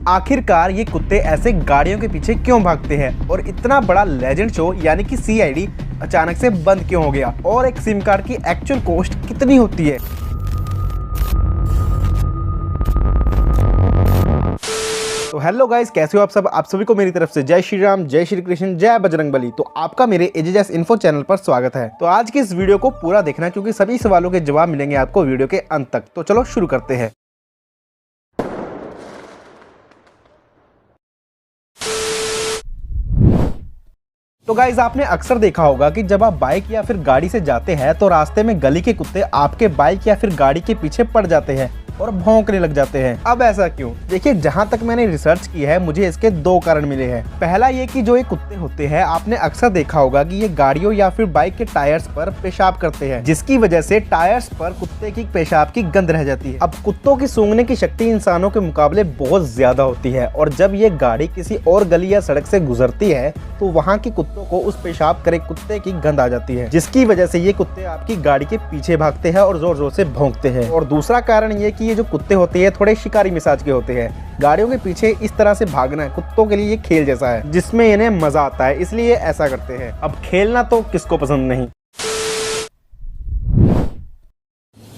आखिरकार ये कुत्ते ऐसे गाड़ियों के पीछे क्यों भागते हैं और इतना बड़ा लेजेंड शो यानी कि सीआईडी अचानक से बंद क्यों हो गया और एक सिम कार्ड की एक्चुअल कॉस्ट कितनी होती है। तो हेलो गाइस, कैसे हो आप सब। आप सभी को मेरी तरफ से जय श्री राम, जय श्री कृष्ण, जय बजरंगबली। तो आपका मेरे एजेएस इन्फो चैनल पर स्वागत है। तो आज की इस वीडियो को पूरा देखना क्योंकि सभी सवालों के जवाब मिलेंगे आपको वीडियो के अंत तक। तो चलो शुरू करते हैं। तो गाइज आपने अक्सर देखा होगा कि जब आप बाइक या फिर गाड़ी से जाते हैं तो रास्ते में गली के कुत्ते आपके बाइक या फिर गाड़ी के पीछे पड़ जाते हैं और भौंकने लग जाते हैं। अब ऐसा क्यों? देखिए, जहां तक मैंने रिसर्च की है मुझे इसके दो कारण मिले हैं। पहला ये कि जो ये कुत्ते होते हैं आपने अक्सर देखा होगा कि ये गाड़ियों या फिर बाइक के टायर्स पर पेशाब करते हैं, जिसकी वजह से टायर्स पर कुत्ते की पेशाब की गंध रह जाती है। अब कुत्तों की सूंघने की शक्ति इंसानों के मुकाबले बहुत ज्यादा होती है और जब ये गाड़ी किसी और गली या सड़क से गुजरती है तो वहाँ के कुत्तों को उस पेशाब करे कुत्ते की गंध आ जाती है, जिसकी वजह से ये कुत्ते आपकी गाड़ी के पीछे भागते हैं और जोर जोर से भौंकते हैं। और दूसरा कारण ये कि ये जो कुत्ते होते हैं थोड़े शिकारी मिजाज के होते हैं। गाड़ियों के पीछे इस तरह से भागना है कुत्तों के लिए ये खेल जैसा है जिसमें इन्हें मजा आता है, इसलिए ऐसा करते हैं। अब खेलना तो किसको पसंद नहीं।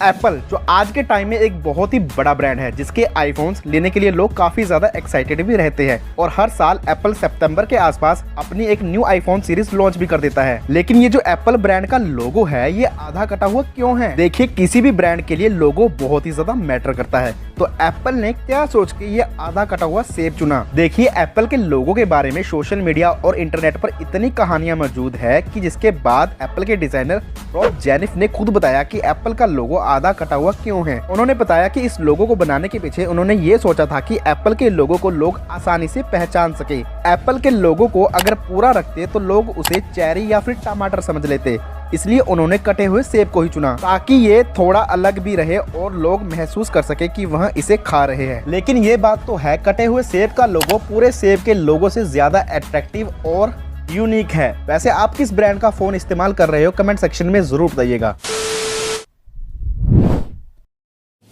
एप्पल जो आज के टाइम में एक बहुत ही बड़ा ब्रांड है जिसके आईफोन्स लेने के लिए लोग काफी ज्यादा एक्साइटेड भी रहते हैं और हर साल एप्पल सितंबर के आसपास अपनी एक न्यू आईफोन सीरीज लॉन्च भी कर देता है। लेकिन ये जो एप्पल ब्रांड का लोगो है ये आधा कटा हुआ क्यों है? देखिए, किसी भी ब्रांड के लिए लोगो बहुत ही ज्यादा मैटर करता है, तो एप्पल ने क्या सोच के ये आधा कटा हुआ सेब चुना। देखिए, एप्पल के लोगो के बारे में सोशल मीडिया और इंटरनेट पर इतनी कहानियां मौजूद है कि जिसके बाद एप्पल के डिजाइनर रॉब जेनिफ ने खुद बताया कि एप्पल का लोगो आधा कटा हुआ क्यों है। उन्होंने बताया कि इस लोगो को बनाने के पीछे उन्होंने ये सोचा था कि एप्पल के लोगो को लोग आसानी से पहचान सके। एप्पल के लोगो को अगर पूरा रखते तो लोग उसे चेरी या फिर टमाटर समझ लेते, इसलिए उन्होंने कटे हुए सेब को ही चुना ताकि ये थोड़ा अलग भी रहे और लोग महसूस कर सके कि वह इसे खा रहे हैं। लेकिन ये बात तो है, कटे हुए सेब का लोगो पूरे सेब के लोगो से ज्यादा अट्रैक्टिव और यूनिक है। वैसे आप किस ब्रांड का फोन इस्तेमाल कर रहे हो कमेंट सेक्शन में जरूर बताइएगा।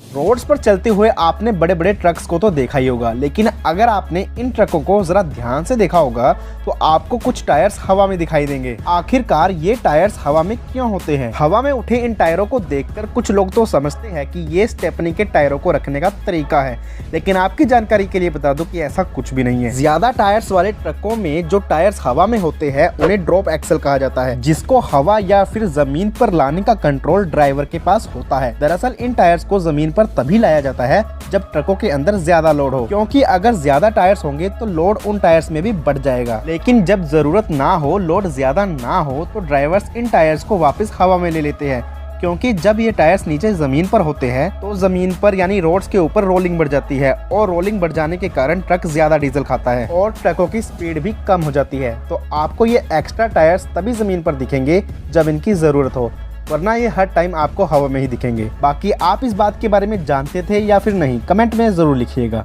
रोड्स पर चलते हुए आपने बड़े बड़े ट्रक्स को तो देखा ही होगा, लेकिन अगर आपने इन ट्रकों को जरा ध्यान से देखा होगा तो आपको कुछ टायर्स हवा में दिखाई देंगे। आखिरकार ये टायर्स हवा में क्यों होते हैं? हवा में उठे इन टायरों को देखकर कुछ लोग तो समझते हैं कि ये स्टेपनी के टायरों को रखने का तरीका है, लेकिन आपकी जानकारी के लिए बता दूं कि ऐसा कुछ भी नहीं है। ज्यादा टायर्स वाले ट्रकों में जो टायर्स हवा में होते हैं उन्हें ड्रॉप एक्सल कहा जाता है, जिसको हवा या फिर जमीन पर लाने का कंट्रोल ड्राइवर के पास होता है। दरअसल इन टायर्स को जमीन पर तभी लाया जाता है जब ट्रकों के अंदर ज्यादा लोड हो, क्योंकि अगर ज्यादा टायर्स होंगे तो लोड उन टायर्स में भी बढ़ जाएगा। लेकिन जब जरूरत ना हो, लोड ज्यादा ना हो, तो ड्राइवर्स इन टायर्स को वापस हवा में ले लेते हैं, क्योंकि जब ये टायर्स नीचे जमीन पर होते हैं तो जमीन पर यानी रोड्स के ऊपर रोलिंग बढ़ जाती है और रोलिंग बढ़ जाने के कारण ट्रक ज्यादा डीजल खाता है और ट्रकों की स्पीड भी कम हो जाती है। तो आपको ये एक्स्ट्रा टायर्स तभी जमीन पर दिखेंगे जब इनकी जरूरत हो, वरना ये हर टाइम आपको हवा में ही दिखेंगे। बाकी आप इस बात के बारे में जानते थे या फिर नहीं, कमेंट में जरूर लिखिएगा।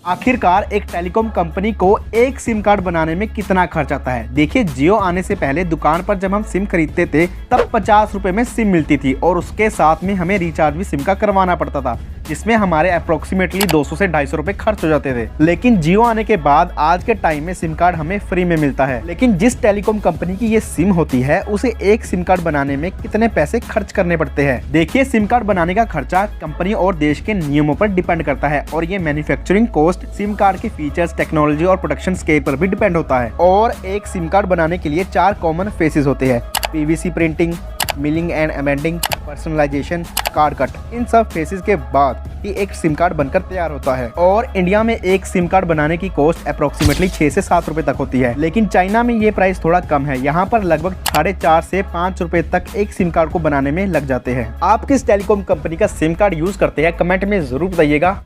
आखिरकार एक टेलीकॉम कंपनी को एक सिम कार्ड बनाने में कितना खर्च आता है? देखिए, जियो आने से पहले दुकान पर जब हम सिम खरीदते थे तब 50 रुपए में सिम मिलती थी और उसके साथ में हमें रिचार्ज भी सिम का करवाना पड़ता था, जिसमें हमारे अप्रोक्सीमेटली 200 से 250 रुपए खर्च हो जाते थे। लेकिन जियो आने के बाद आज के टाइम में सिम कार्ड हमें फ्री में मिलता है। लेकिन जिस टेलीकॉम कंपनी की ये सिम होती है उसे एक सिम कार्ड बनाने में कितने पैसे खर्च करने पड़ते हैं? देखिए, सिम कार्ड बनाने का खर्चा कंपनी और देश के नियमों पर डिपेंड करता है और ये मैन्युफैक्चरिंग कॉस्ट, सिम कार्ड के फीचर्स, टेक्नोलॉजी और प्रोडक्शन स्केल पर भी डिपेंड होता है। और एक सिम कार्ड बनाने के लिए 4 कॉमन फेसेस होते हैं: PVC printing, milling and amending, personalization, card cut. इन सब फेसेस के बाद ही एक सिम कार्ड बनकर तैयार होता है। और इंडिया में एक सिम कार्ड बनाने की कॉस्ट अप्रोक्सीमेटली 6 से 7 रुपए तक होती है, लेकिन चाइना में ये प्राइस थोड़ा कम है। यहाँ पर लगभग 4.5 से 5 रुपए तक एक सिम कार्ड को बनाने में लग जाते हैं। आप किस टेलीकॉम कंपनी का सिम कार्ड यूज करते हैं कमेंट में जरूर बताइएगा।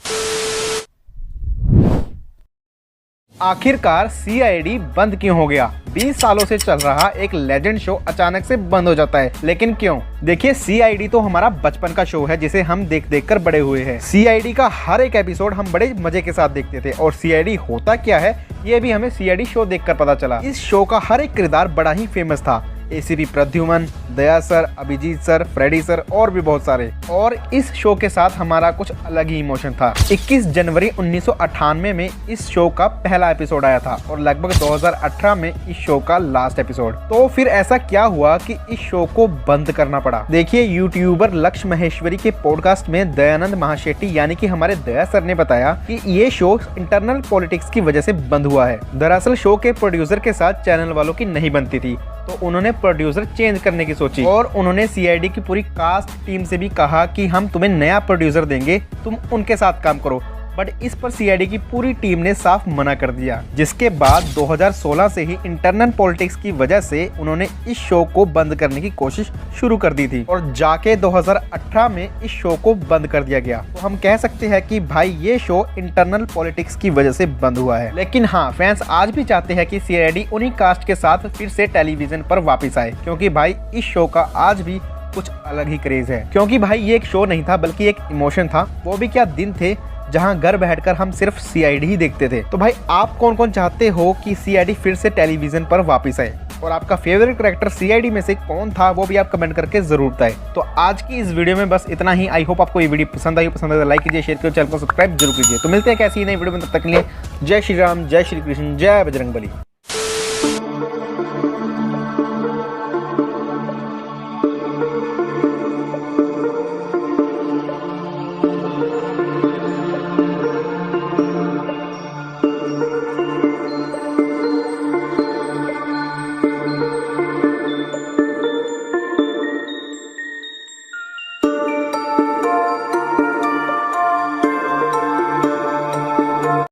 आखिरकार सीआईडी बंद क्यों हो गया? 20 सालों से चल रहा एक लेजेंड शो अचानक से बंद हो जाता है, लेकिन क्यों? देखिए, सीआईडी तो हमारा बचपन का शो है जिसे हम देख कर बड़े हुए हैं। सीआईडी का हर एक एपिसोड हम बड़े मजे के साथ देखते थे और सीआईडी होता क्या है ये भी हमें सीआईडी शो देखकर पता चला। इस शो का हर एक किरदार बड़ा ही फेमस था। ACP Pradyuman, Daya sir, Abhijeet sir, Freddy sir और भी बहुत सारे। और इस शो के साथ हमारा कुछ अलग ही इमोशन था। 21 जनवरी 1998 में इस शो का पहला एपिसोड आया था और लगभग 2018 में इस शो का लास्ट एपिसोड। तो फिर ऐसा क्या हुआ कि इस शो को बंद करना पड़ा? देखिए, यूट्यूबर लक्ष्य महेश्वरी के पॉडकास्ट में दयानंद महाशेट्टी यानी कि हमारे दया सर ने बताया कि ये शो इंटरनल पॉलिटिक्स की वजह से बंद हुआ है। दरअसल शो के प्रोड्यूसर के साथ चैनल वालों की नहीं बनती थी, तो उन्होंने प्रोड्यूसर चेंज करने की सोची और उन्होंने सीआईडी की पूरी कास्ट टीम से भी कहा कि हम तुम्हें नया प्रोड्यूसर देंगे, तुम उनके साथ काम करो। बट इस पर सीआईडी की पूरी टीम ने साफ मना कर दिया, जिसके बाद 2016 से ही इंटरनल पॉलिटिक्स की वजह से उन्होंने इस शो को बंद करने की कोशिश शुरू कर दी थी और जाके 2018 में इस शो को बंद कर दिया गया। तो हम कह सकते हैं कि भाई ये शो इंटरनल पॉलिटिक्स की वजह से बंद हुआ है। लेकिन हाँ, फैंस आज भी चाहते हैं कि सीआईडी उन्हीं कास्ट के साथ फिर से टेलीविजन पर वापस आए, क्योंकि भाई इस शो का आज भी कुछ अलग ही क्रेज है। क्योंकि भाई ये एक शो नहीं था बल्कि एक इमोशन था। वो भी क्या दिन थे जहां घर बैठकर हम सिर्फ सीआईडी ही देखते थे। तो भाई आप कौन कौन चाहते हो कि सीआईडी फिर से टेलीविजन पर वापस आए, और आपका फेवरेट कैरेक्टर सीआईडी में से कौन था वो भी आप कमेंट करके जरूर बताएं। तो आज की इस वीडियो में बस इतना ही। आई होप आपको ये वीडियो पसंद आई। पसंद आए तो लाइक कीजिए, शेयर कीजिए, चैनल को सब्सक्राइब जरूर कीजिए। तो मिलते हैं कैसी नई वीडियो में, तब तक के लिए जय श्री राम, जय श्री कृष्ण, जय बजरंगबली।